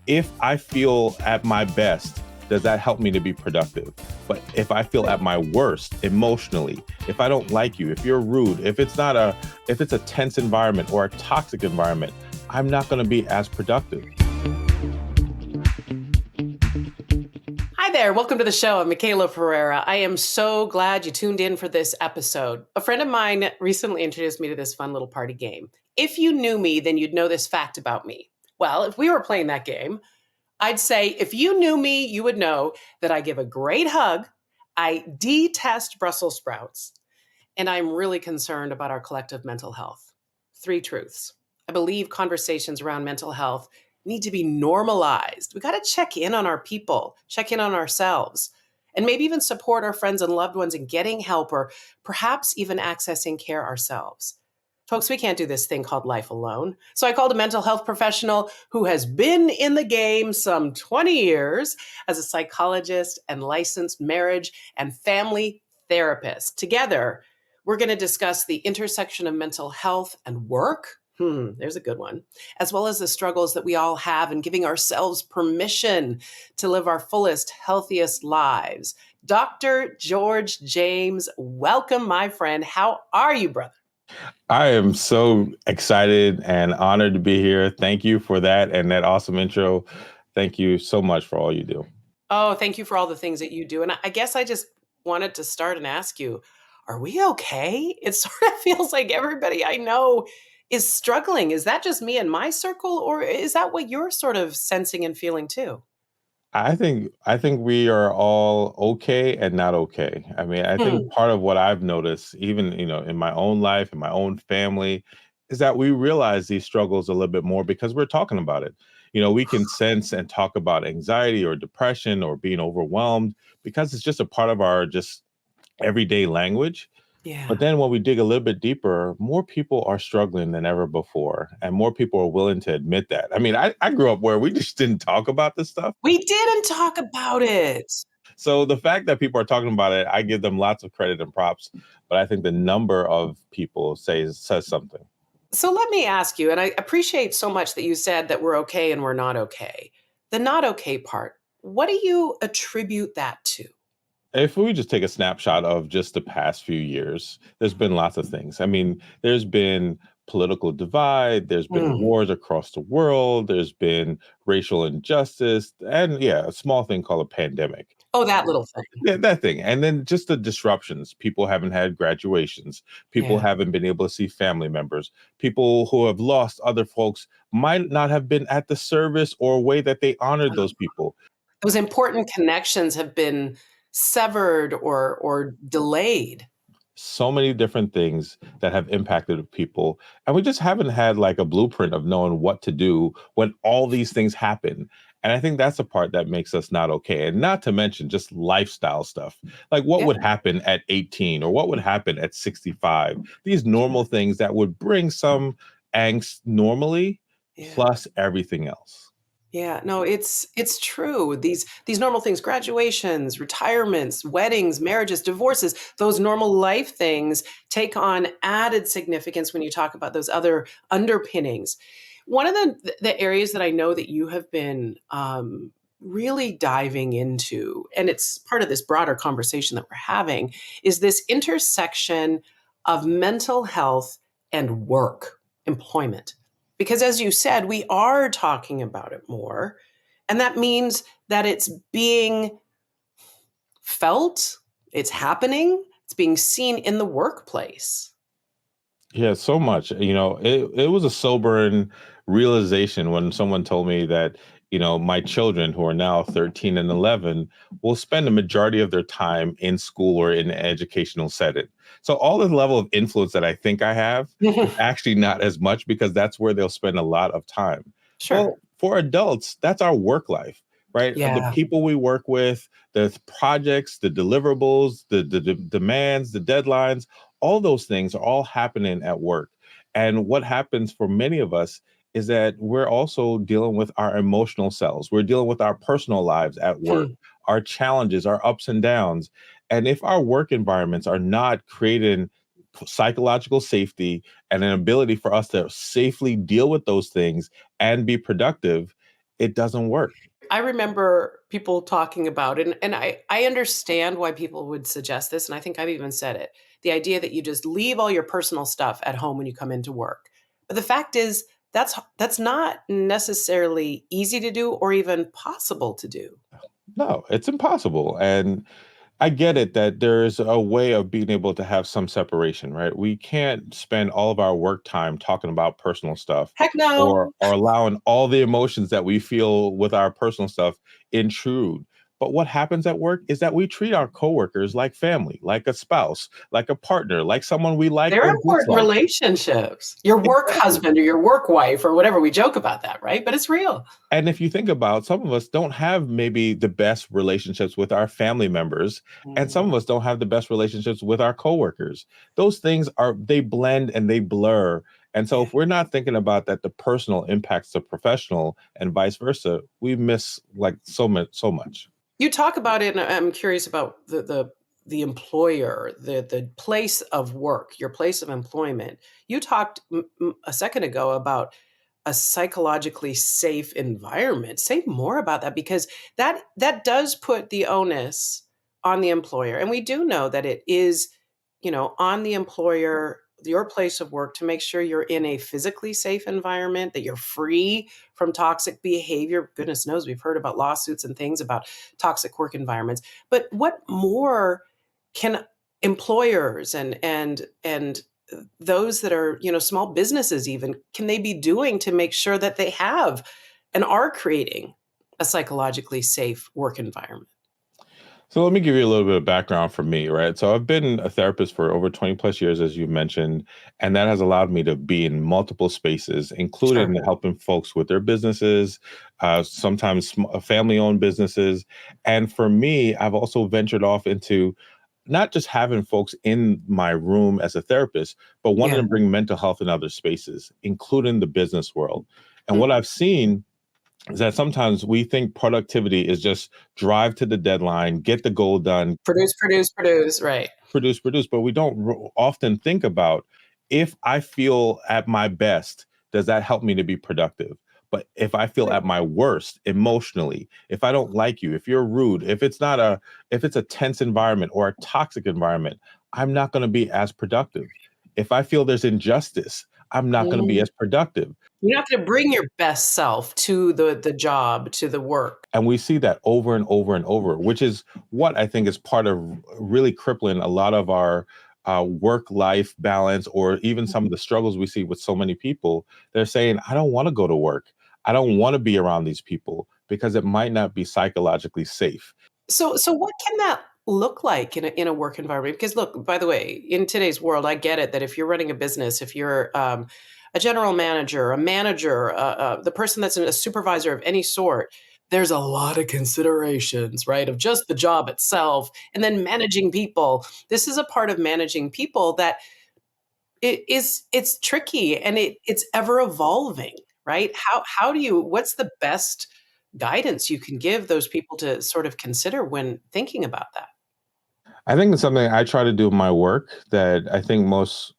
If I feel at my best, does that help me to be productive? But if I feel at my worst emotionally, if I don't like you, if you're rude, if it's a tense environment or a toxic environment, I'm not going to be as productive. Hi there. Welcome to the show. I'm Michaela Pereira. I am so glad you tuned in for this episode. A friend of mine recently introduced me to this fun little party game. If you knew me, then you'd know this fact about me. Well, if we were playing that game, I'd say if you knew me, you would know that I give a great hug, I detest Brussels sprouts, and I'm really concerned about our collective mental health. Three truths. I believe conversations around mental health need to be normalized. We got to check in on our people, check in on ourselves, and maybe even support our friends and loved ones in getting help or perhaps even accessing care ourselves. Folks, we can't do this thing called life alone. So I called a mental health professional who has been in the game some 20 years as a psychologist and licensed marriage and family therapist. Together, we're going to discuss the intersection of mental health and work. There's a good one. As well as the struggles that we all have in giving ourselves permission to live our fullest, healthiest lives. Dr. George James, welcome, my friend. How are you, brother? I am so excited and honored to be here. Thank you for that and that awesome intro. Thank you so much for all you do. Oh, thank you for all the things that you do. And I guess I just wanted to start and ask you, are we okay? It sort of feels like everybody I know is struggling. Is that just me and my circle, or is that what you're sort of sensing and feeling too? I think we are all okay and not okay. I mean, I think Hmm. part of what I've noticed, even in my own life, in my own family, is that we realize these struggles a little bit more because we're talking about it. We can sense and talk about anxiety or depression or being overwhelmed because it's just a part of our just everyday language. But Yeah. then when we dig a little bit deeper, more people are struggling than ever before, and more people are willing to admit that. I mean, I grew up where we just didn't talk about this stuff. We didn't talk about it. So the fact that people are talking about it, I give them lots of credit and props. But I think the number of people says something. So let me ask you, and I appreciate so much that you said that we're okay and we're not okay. The not okay part, what do you attribute that to? If we just take a snapshot of just the past few years, there's been lots of things. I mean, there's been political divide, there's been Mm. wars across the world, there's been racial injustice, and yeah, a small thing called a pandemic. Oh, that little thing. Yeah, that thing. And then just the disruptions. People haven't had graduations. People Yeah. haven't been able to see family members. People who have lost other folks might not have been at the service or way that they honored those people. Those important connections have been severed or delayed. So many different things that have impacted people. And we just haven't had like a blueprint of knowing what to do when all these things happen. And I think that's the part that makes us not okay. And not to mention just lifestyle stuff. Like what Yeah, would happen at 18 or what would happen at 65? These normal things that would bring some angst normally, yeah, plus everything else. yeah. No, it's true. These normal things, graduations, retirements, weddings, marriages, divorces, those normal life things take on added significance when you talk about those other underpinnings. One of the areas that I know that you have been really diving into, and it's part of this broader conversation that we're having, is this intersection of mental health and work, employment. Because as you said, we are talking about it more. And that means that it's being felt, it's happening, it's being seen in the workplace. Yeah, so much. It was a sobering realization when someone told me that, my children who are now 13 and 11 will spend the majority of their time in school or in an educational setting. So all the level of influence that I think I have is actually not as much because that's where they'll spend a lot of time. Sure. Well, for adults, that's our work life, right? The Yeah. people we work with, the projects, the deliverables, the demands, the deadlines, all those things are all happening at work. And what happens for many of us is that we're also dealing with our emotional selves. We're dealing with our personal lives at work, Hmm. our challenges, our ups and downs. And if our work environments are not creating psychological safety and an ability for us to safely deal with those things and be productive, it doesn't work. I remember people talking about it, and I understand why people would suggest this, and I think I've even said it. The idea that you just leave all your personal stuff at home when you come into work. But the fact is that's not necessarily easy to do or even possible to do. No, it's impossible. And I get it that there's a way of being able to have some separation, right? We can't spend all of our work time talking about personal stuff Heck no. or allowing all the emotions that we feel with our personal stuff intrude. But what happens at work is that we treat our coworkers like family, like a spouse, like a partner, like someone we like They're or important dislike. relationships. Your work Exactly. husband or your work wife or whatever, we joke about that, right? But it's real. And if you think about, some of us don't have maybe the best relationships with our family members, and some of Mm. us don't have the best relationships with our coworkers. Those things they blend and they blur. And so Yeah. if we're not thinking about that the personal impacts the professional and vice versa, we miss like so much. You talk about it, and I'm curious about the employer, the place of work, your place of employment. You talked a second ago about a psychologically safe environment. Say more about that because that does put the onus on the employer, and we do know that it is, on the employer, your place of work, to make sure you're in a physically safe environment, that you're free from toxic behavior. Goodness knows we've heard about lawsuits and things about toxic work environments. But what more can employers and those that are, small businesses even, can they be doing to make sure that they have and are creating a psychologically safe work environment? So let me give you a little bit of background for me, right? So I've been a therapist for over 20 plus years, as you mentioned, and that has allowed me to be in multiple spaces, Sure. including helping folks with their businesses, sometimes family owned businesses. And for me, I've also ventured off into not just having folks in my room as a therapist, but wanting Yeah. to bring mental health in other spaces, including the business world. And Mm. what I've seen is that sometimes we think productivity is just drive to the deadline, get the goal done, Produce, produce, produce. Right. produce, but we don't often think about, if I feel at my best, does that help me to be productive? But if I feel Right. at my worst emotionally, if I don't like you, if you're rude, if it's a tense environment or a toxic environment, I'm not going to be as productive. If I feel there's injustice, I'm not going to be Mhm. as productive. You're not gonna bring your best self to the job, to the work. And we see that over and over and over, which is what I think is part of really crippling a lot of our work life balance, or even some of the struggles we see with so many people. They're saying, I don't want to go to work. I don't want to be around these people because it might not be psychologically safe. So what can that look like in a work environment? Because look, by the way, in today's world, I get it that if you're running a business, if you're a general manager, a manager, the person that's a supervisor of any sort, there's a lot of considerations, right? Of just the job itself, and then managing people. This is a part of managing people that it's tricky, and it's ever evolving, right? How do you what's the best guidance you can give those people to sort of consider when thinking about that? I think it's something I try to do in my work that I think most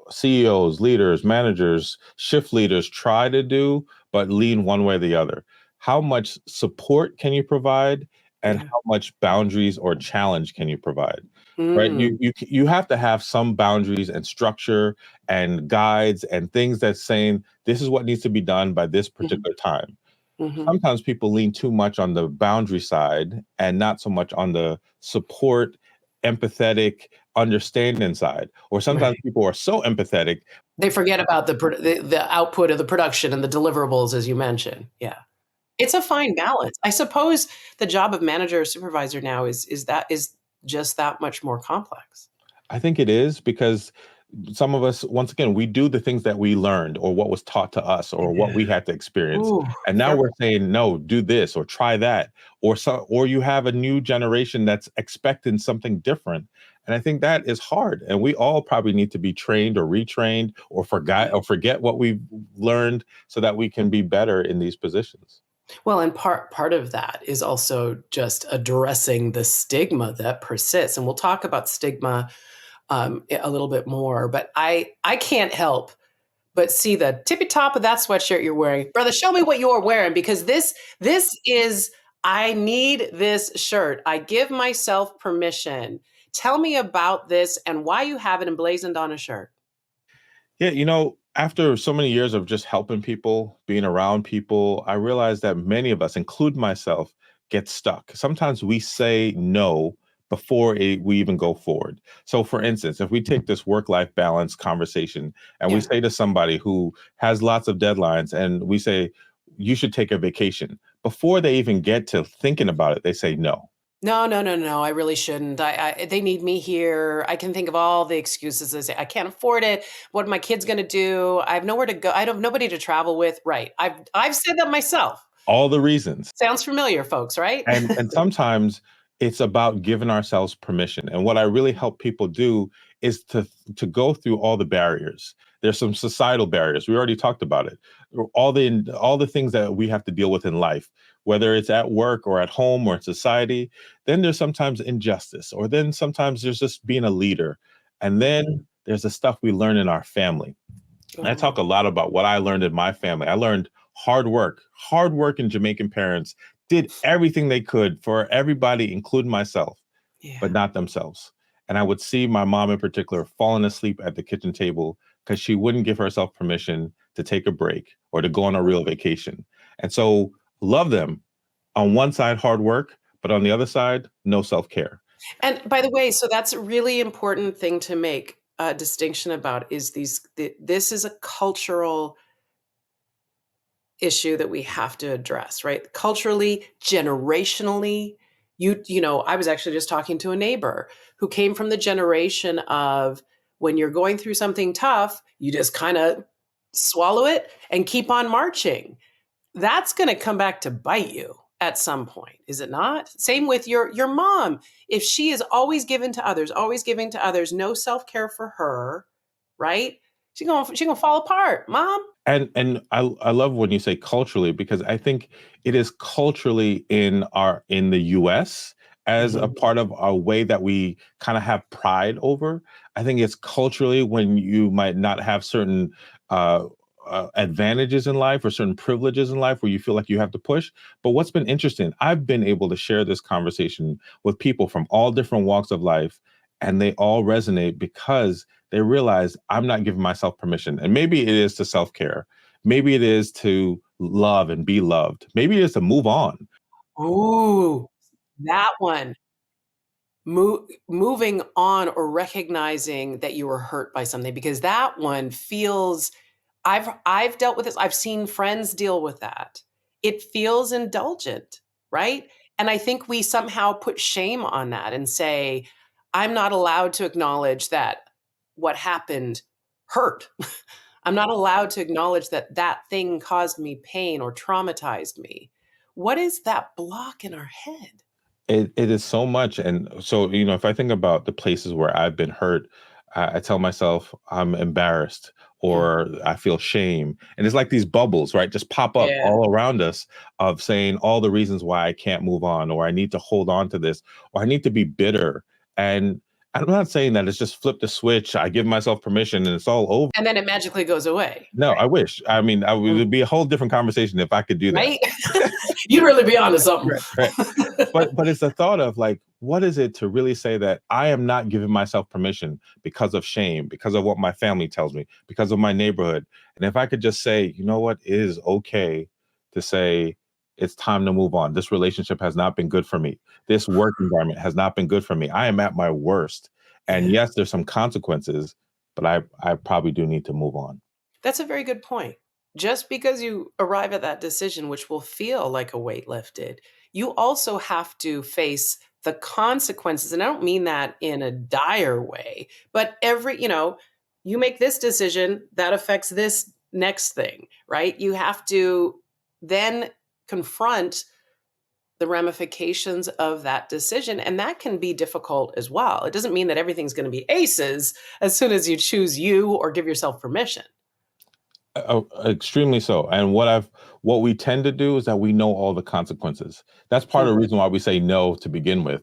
CEOs, leaders, managers, shift leaders try to do, but lean one way or the other. How much support can you provide, and Yeah. how much boundaries or challenge can you provide? Right? Mm, You have to have some boundaries and structure and guides and things that's saying this is what needs to be done by this mhm, particular time. mhm, Sometimes people lean too much on the boundary side and not so much on the support, empathetic, understanding side. Or sometimes right. people are so empathetic. They forget about the output of the production and the deliverables, as you mentioned. Yeah. It's a fine balance. I suppose the job of manager or supervisor now is just that much more complex. I think it is because some of us, once again, we do the things that we learned or what was taught to us or what Yeah. we had to experience. Ooh, And now we're careful. saying, no, do this or try that. Or you have a new generation that's expecting something different. And I think that is hard. And we all probably need to be trained or retrained or forget what we've learned so that we can be better in these positions. Well, and part of that is also just addressing the stigma that persists, and we'll talk about stigma a little bit more. But I can't help but see the tippy top of that sweatshirt you're wearing. Brother, show me what you're wearing because this is I need this shirt. I give myself permission. Tell me about this and why you have it emblazoned on a shirt. Yeah, after so many years of just helping people, being around people, I realized that many of us, include myself, get stuck. Sometimes we say no before we even go forward. So, for instance, if we take this work life balance conversation and we Yeah. say to somebody who has lots of deadlines and we say, you should take a vacation, before they even get to thinking about it, they say no. No, no, no, no, I really shouldn't. They need me here. I can think of all the excuses. They say, I can't afford it. What are my kids going to do? I have nowhere to go. I don't have nobody to travel with. Right. I've said that myself. All the reasons. Sounds familiar, folks, right? And sometimes it's about giving ourselves permission. And what I really help people do is to go through all the barriers. There's some societal barriers. We already talked about it. All the things that we have to deal with in life, whether it's at work or at home or in society. Then there's sometimes injustice, or then sometimes there's just being a leader. And then there's the stuff we learn in our family. And I talk a Oh, lot about what I learned in my family. I learned hard work in Jamaican parents did everything they could for everybody, including myself, but yeah. not themselves. And I would see my mom in particular falling asleep at the kitchen table because she wouldn't give herself permission to take a break or to go on a real vacation. And so, love them. On one side, hard work, but on the other side, no self care. And by the way, so that's a really important thing to make a distinction about is this is a cultural issue that we have to address, right? Culturally, generationally, I was actually just talking to a neighbor who came from the generation of when you're going through something tough, you just kind of swallow it and keep on marching. That's going to come back to bite you at some point, is it not? Same with your mom. If she is always giving to others, no self-care for her, right? She gonna fall apart, mom. And I love when you say culturally, because I think it is culturally in the US as a Mhm. part of our way that we kind of have pride over. I think it's culturally when you might not have certain uh, advantages in life or certain privileges in life where you feel like you have to push. But what's been interesting, I've been able to share this conversation with people from all different walks of life, and they all resonate because they realize I'm not giving myself permission. And maybe it is to self care. Maybe it is to love and be loved. Maybe it is to move on. Ooh, that one. Moving on or recognizing that you were hurt by something because that one feels I've dealt with this. I've seen friends deal with that. It feels indulgent, right? And I think we somehow put shame on that and say, I'm not allowed to acknowledge that what happened hurt. I'm not allowed to acknowledge that that thing caused me pain or traumatized me. What is that block in our head? It is so much. And so, if I think about the places where I've been hurt, I tell myself I'm embarrassed Mm, or I feel shame. And it's like these bubbles, right? Just pop up yeah. all around us of saying all the reasons why I can't move on, or I need to hold on to this, or I need to be bitter. And I'm not saying that it's just flip the switch. I give myself permission and it's all over. And then it magically goes away, No, I wish. I mean, it'd mm, be a whole different conversation if I could do that. right? You'd really be onto something. Right, right. But it's the thought of like, what is it to really say that I am not giving myself permission because of shame, because of what my family tells me, because of my neighborhood. And if I could just say, you know what, it is okay to say it's time to move on. This relationship has not been good for me. This work environment has not been good for me. I am at my worst. And Yeah. yes, there's some consequences, but I probably do need to move on. That's a very good point. Just because you arrive at that decision, which will feel like a weight lifted, you also have to face the consequences. And I don't mean that in a dire way, but you make this decision that affects this next thing, right? You have to then confront the ramifications of that decision. And that can be difficult as well. It doesn't mean that everything's going to be aces as soon as you choose you or give yourself permission. Extremely so. And what we tend to do is that we know all the consequences. That's part of the Hmm. reason why we say no to begin with.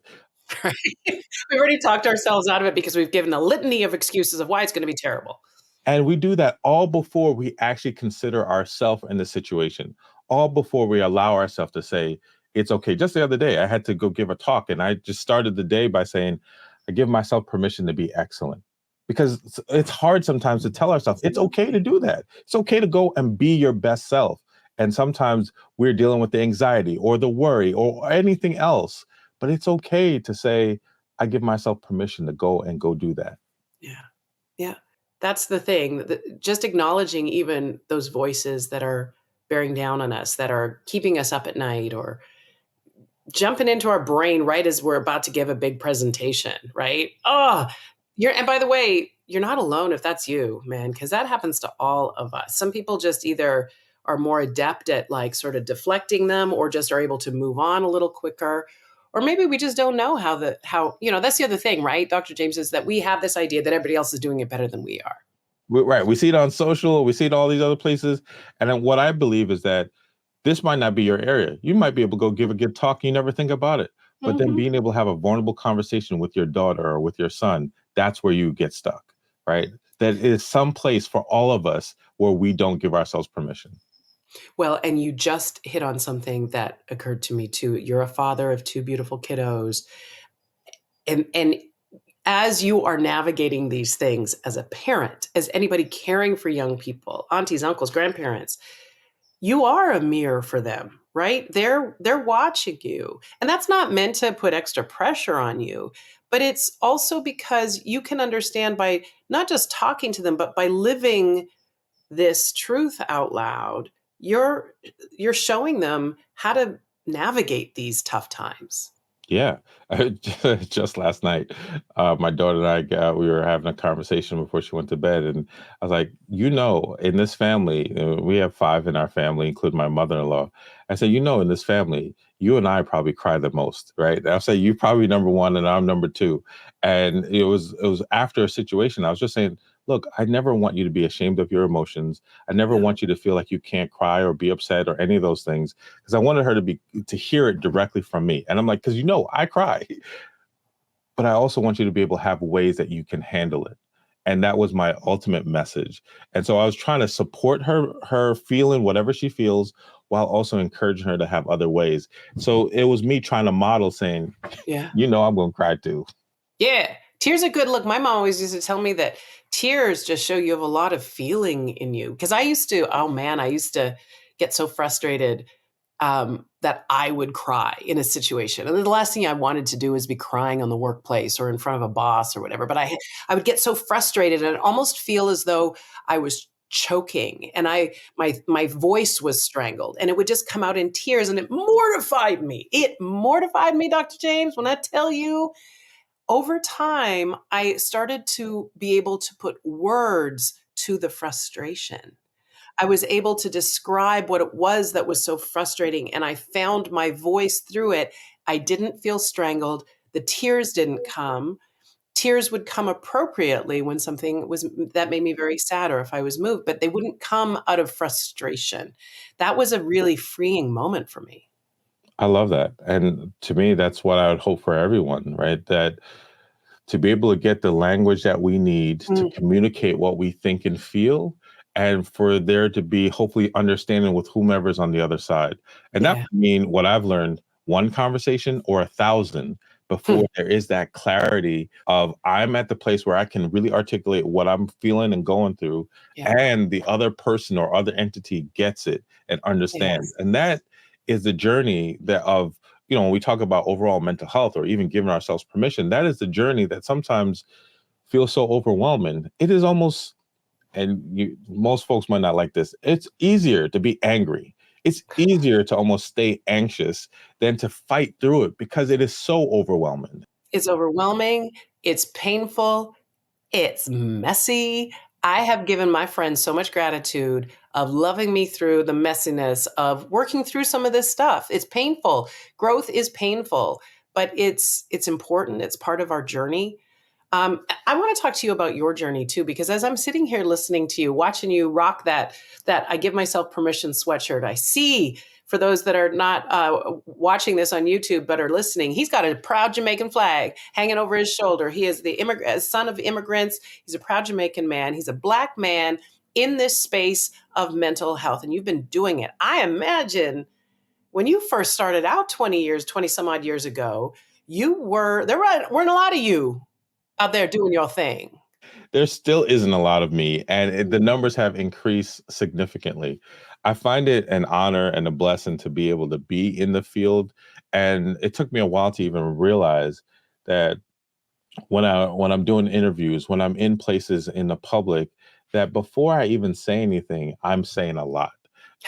Right? We've already talked ourselves out of it because we've given a litany of excuses of why it's going to be terrible. And we do that all before we actually consider ourselves in the situation, all before we allow ourselves to say, it's okay. Just the other day, I had to go give a talk, and I just started the day by saying, I give myself permission to be excellent. Because it's hard sometimes to tell ourselves it's okay to do that. It's okay to go and be your best self. And sometimes we're dealing with the anxiety or the worry or anything else. But it's okay to say, I give myself permission to go do that. Yeah. Yeah. That's the thing. Just acknowledging even those voices that are bearing down on us, that are keeping us up at night, or jumping into our brain right as we're about to give a big presentation, right? Oh, and by the way, you're not alone if that's you, man, because that happens to all of us. Some people just either are more adept at like sort of deflecting them, or just are able to move on a little quicker. Or maybe we just don't know how, that's the other thing, right? Dr. James, is that we have this idea that everybody else is doing it better than we are. Right. We see it on social, we see it all these other places. And then what I believe is that this might not be your area. You might be able to go give a good talk, you never think about it. But then Mhm. being able to have a vulnerable conversation with your daughter or with your son, that's where you get stuck, right? That is some place for all of us where we don't give ourselves permission. Well, and you just hit on something that occurred to me too. You're a father of two beautiful kiddos. And as you are navigating these things as a parent, as anybody caring for young people, aunties, uncles, grandparents, you are a mirror for them, right? They're watching you. And that's not meant to put extra pressure on you, but it's also because you can understand by not just talking to them, but by living this truth out loud, you're you're showing them how to navigate these tough times. Yeah. Just last night, my daughter and we were having a conversation before she went to bed. And I was like, in this family, we have five in our family, including my mother-in-law. I said, in this family, you and I probably cry the most, right? I'll say you probably number one and I'm number two. And it was after a situation. I was just saying, look, I never want you to be ashamed of your emotions. I never Yeah. want you to feel like you can't cry or be upset or any of those things, because I wanted her to hear it directly from me. And I'm like, because I cry, but I also want you to be able to have ways that you can handle it. And that was my ultimate message. And so I was trying to support her feeling whatever she feels, while also encouraging her to have other ways. So it was me trying to model saying, Yeah. I'm going to cry too. Yeah. Tears are good. Look, my mom always used to tell me that tears just show you have a lot of feeling in you. Because oh man, I used to get so frustrated that I would cry in a situation. And the last thing I wanted to do is be crying on the workplace or in front of a boss or whatever. But I would get so frustrated and almost feel as though I was choking, and my voice was strangled, and it would just come out in tears, and it mortified me. It mortified me, Dr. James, when I tell you. Over time, I started to be able to put words to the frustration. I was able to describe what it was that was so frustrating, and I found my voice through it. I didn't feel strangled. The tears didn't come. Tears would come appropriately when something was that made me very sad, or if I was moved, but they wouldn't come out of frustration. That was a really freeing moment for me. I love that. And to me, that's what I would hope for everyone, right? That to be able to get the language that we need to Mm, communicate what we think and feel, and for there to be hopefully understanding with whomever's on the other side. And that yeah. would mean what I've learned, one conversation or 1,000, Hmm. before there is that clarity of I'm at the place where I can really articulate what I'm feeling and going through, Yeah. and the other person or other entity gets it and understands. Yes. And that is the journey that of when we talk about overall mental health or even giving ourselves permission, that is the journey that sometimes feels so overwhelming. It is almost, and most folks might not like this, it's easier to be angry. It's easier to almost stay anxious than to fight through it because it is so overwhelming. It's overwhelming. It's painful. It's messy. I have given my friends so much gratitude of loving me through the messiness of working through some of this stuff. It's painful. Growth is painful, but it's important. It's part of our journey. I want to talk to you about your journey too, because as I'm sitting here listening to you, watching you rock that I give myself permission sweatshirt, I see for those that are not watching this on YouTube but are listening, he's got a proud Jamaican flag hanging over his shoulder. He is the son of immigrants. He's a proud Jamaican man. He's a Black man in this space of mental health, and you've been doing it. I imagine when you first started out 20 some odd years ago, there weren't a lot of you out there doing your thing. There still isn't a lot of me, and the numbers have increased significantly. I find it an honor and a blessing to be able to be in the field, and it took me a while to even realize that when I'm doing interviews, when I'm in places in the public, that before I even say anything, I'm saying a lot.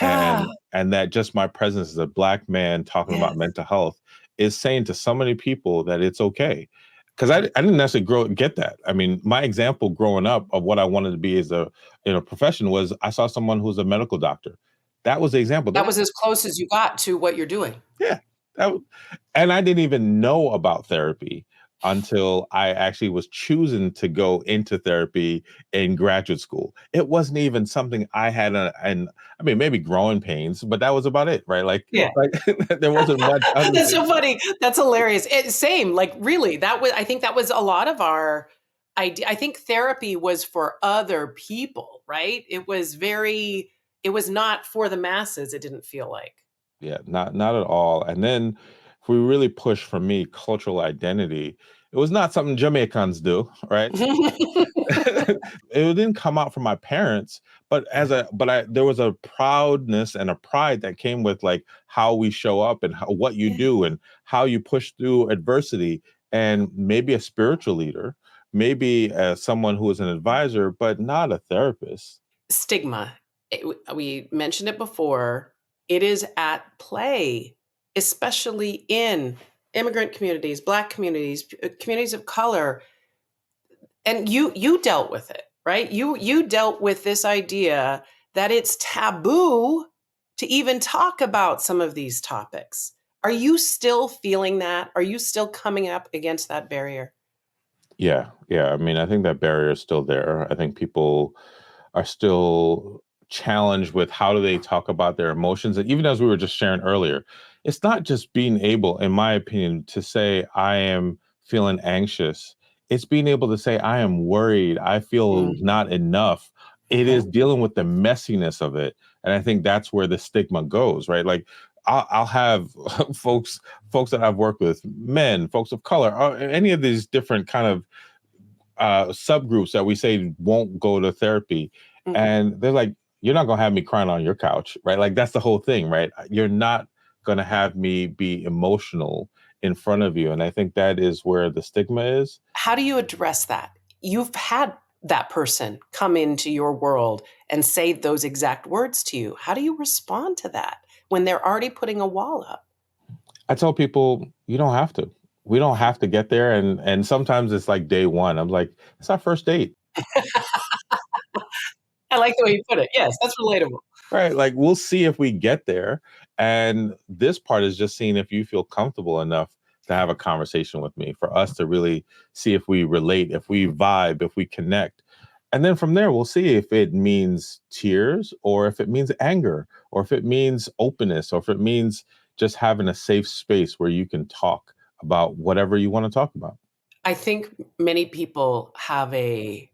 Ah, And that just my presence as a Black man talking about yes. mental health is saying to so many people that it's okay. Because I didn't necessarily get that. I mean, my example growing up of what I wanted to be as a in a profession was I saw someone who's a medical doctor. That was the example. That was as close as you got to what you're doing. Yeah. That w And I didn't even know about therapy until I actually was choosing to go into therapy in graduate school. It wasn't even something I had and I mean, maybe growing pains, but that was about it, right? Yeah. Like there wasn't much other That's thing. so funny. That's hilarious. Same, like really, I think that was a lot of our idea. I think therapy was for other people, right? It was not for the masses, it didn't feel like. Yeah, not at all. And then if we really push for me cultural identity, it was not something Jamaicans do, right? It didn't come out from my parents, but there was a proudness and a pride that came with like how we show up and what you Yeah. do and how you push through adversity, and maybe a spiritual leader, maybe someone who is an advisor, but not a therapist. Stigma. We mentioned it before. It is at play, especially in immigrant communities, Black communities, communities of color. And you dealt with it, right? You dealt with this idea that it's taboo to even talk about some of these topics. Are you still feeling that? Are you still coming up against that barrier? Yeah, yeah. I mean, I think that barrier is still there. I think people are still challenged with how do they talk about their emotions. And even as we were just sharing earlier, it's not just being able, in my opinion, to say, I am feeling anxious. It's being able to say, I am worried. I feel Mm, not enough. It is mhm. dealing with the messiness of it. And I think that's where the stigma goes, right? Like, I'll have folks that I've worked with, men, folks of color, any of these different kind of subgroups that we say won't go to therapy, Mhm. and they're like, "You're not gonna have me crying on your couch, right?" Like that's the whole thing, right? You're not gonna have me be emotional in front of you, and I think that is where the stigma is. How do you address that? You've had that person come into your world and say those exact words to you. How do you respond to that when they're already putting a wall up? I tell people, you don't have to. We don't have to get there, and sometimes it's like day one. I'm like, it's our first date. I like the way you put it. Yes, that's relatable. Right. Like we'll see if we get there. And this part is just seeing if you feel comfortable enough to have a conversation with me, for us to really see if we relate, if we vibe, if we connect. And then from there, we'll see if it means tears or if it means anger or if it means openness or if it means just having a safe space where you can talk about whatever you want to talk about. I think many people have a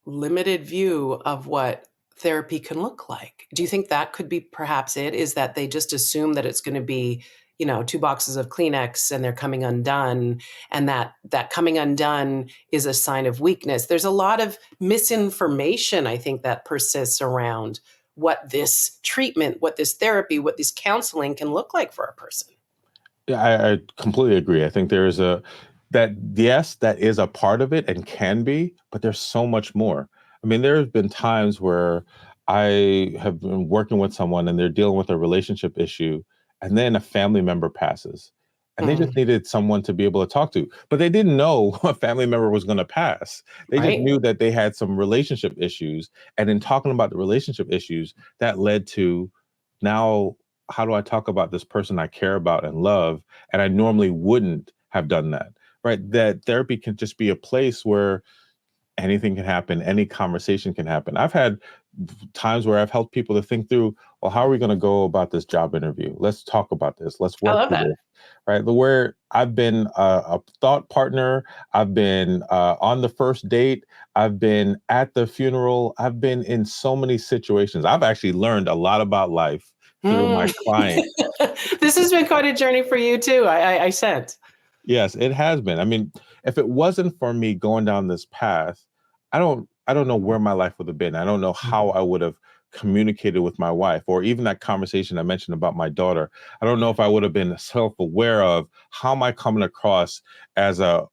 limited view of what therapy can look like. Do you think that could be perhaps it? Is that they just assume that it's going to be, two boxes of Kleenex and they're coming undone, and that coming undone is a sign of weakness. There's a lot of misinformation, I think, that persists around what this treatment, what this therapy, what this counseling can look like for a person. Yeah, I completely agree. I think there is that yes, that is a part of it and can be, but there's so much more. I mean, there have been times where I have been working with someone and they're dealing with a relationship issue, and then a family member passes, and they just Mhm. needed someone to be able to talk to, but they didn't know a family member was going to pass. They just Right? knew that they had some relationship issues, and in talking about the relationship issues, that led to now how do I talk about this person I care about and love? And I normally wouldn't have done that, right? That therapy can just be a place where anything can happen, any conversation can happen. I've had times where I've helped people to think through, well, how are we going to go about this job interview? Let's talk about this. Let's I work love through that. this. Right. Where I've been a thought partner, I've been on the first date, I've been at the funeral, I've been in so many situations. I've actually learned a lot about life through my Mm. client. This has been quite a journey for you too. I sense. Yes, it has been. I mean, if it wasn't for me going down this path, I don't know where my life would have been. I don't know how I would have communicated with my wife, or even that conversation I mentioned about my daughter. I don't know if I would have been self-aware of how am I coming across as a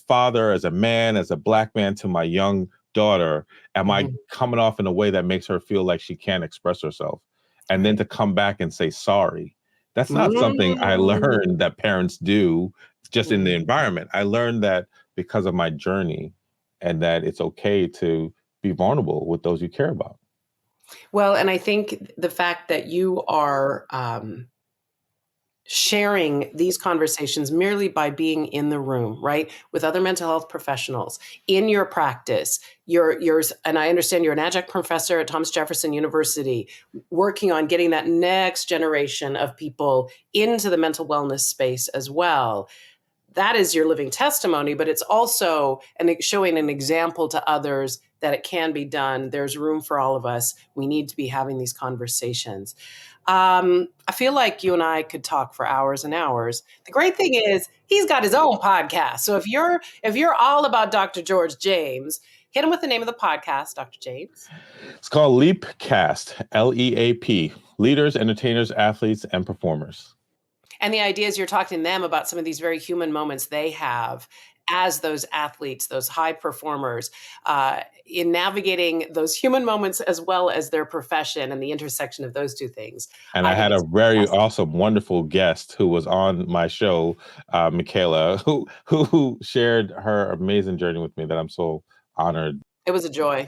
father, as a man, as a Black man to my young daughter. Am I Mhm. coming off in a way that makes her feel like she can't express herself? And then Right. to come back and say sorry. That's not something I Mm. learned that parents do just in the Mm. environment. I learned that because of my journey, and that it's okay to be vulnerable with those you care about. Well, and I think the fact that you are sharing these conversations merely by being in the room, right, with other mental health professionals in your practice. Yours, and I understand you're an adjunct professor at Thomas Jefferson University, working on getting that next generation of people into the mental wellness space as well. That is your living testimony, but it's also showing an example to others that it can be done. There's room for all of us. We need to be having these conversations. I feel like you and I could talk for hours and hours. The great thing is he's got his own podcast. So if you're all about Dr. George James, hit him with the name of the podcast, Dr. James. It's called Leapcast, LEAP, leaders, entertainers, athletes, and performers. And the idea is you're talking to them about some of these very human moments they have as those athletes, those high performers, in navigating those human moments as well as their profession and the intersection of those two things. And I I think had a it's very fantastic. awesome, wonderful guest who was on my show, Michaela, who shared her amazing journey with me that I'm so honored. It was a joy.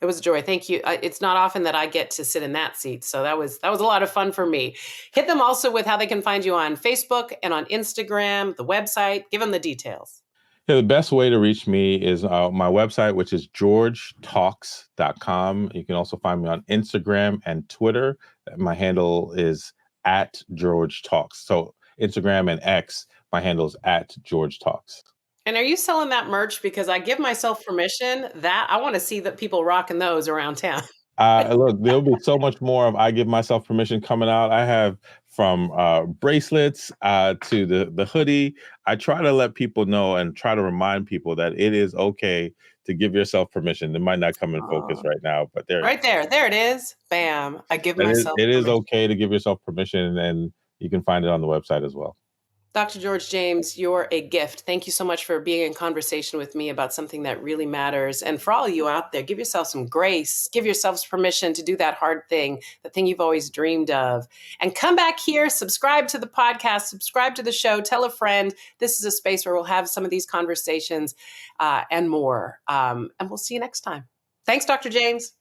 It was a joy. Thank you. It's not often that I get to sit in that seat, so that was a lot of fun for me. Hit them also with how they can find you on Facebook and on Instagram, the website. Give them the details. Yeah, the best way to reach me is my website, which is georgetalks.com. You can also find me on Instagram and Twitter. My handle is at George Talks. So Instagram and X, my handle is at George Talks. And are you selling that merch? Because I give myself permission that I want to see that people rocking those around town. Look, there'll be so much more of I give myself permission coming out. I have from bracelets to the hoodie. I try to let people know and try to remind people that it is okay to give yourself permission. It might not come in focus Oh, right now, but there it right is. there it is. Bam! I give But myself it is permission. okay to give yourself permission, and you can find it on the website as well. Dr. George James, you're a gift. Thank you so much for being in conversation with me about something that really matters. And for all of you out there, give yourself some grace, give yourselves permission to do that hard thing, the thing you've always dreamed of. And come back here, subscribe to the podcast, subscribe to the show, tell a friend. This is a space where we'll have some of these conversations and more. And we'll see you next time. Thanks, Dr. James.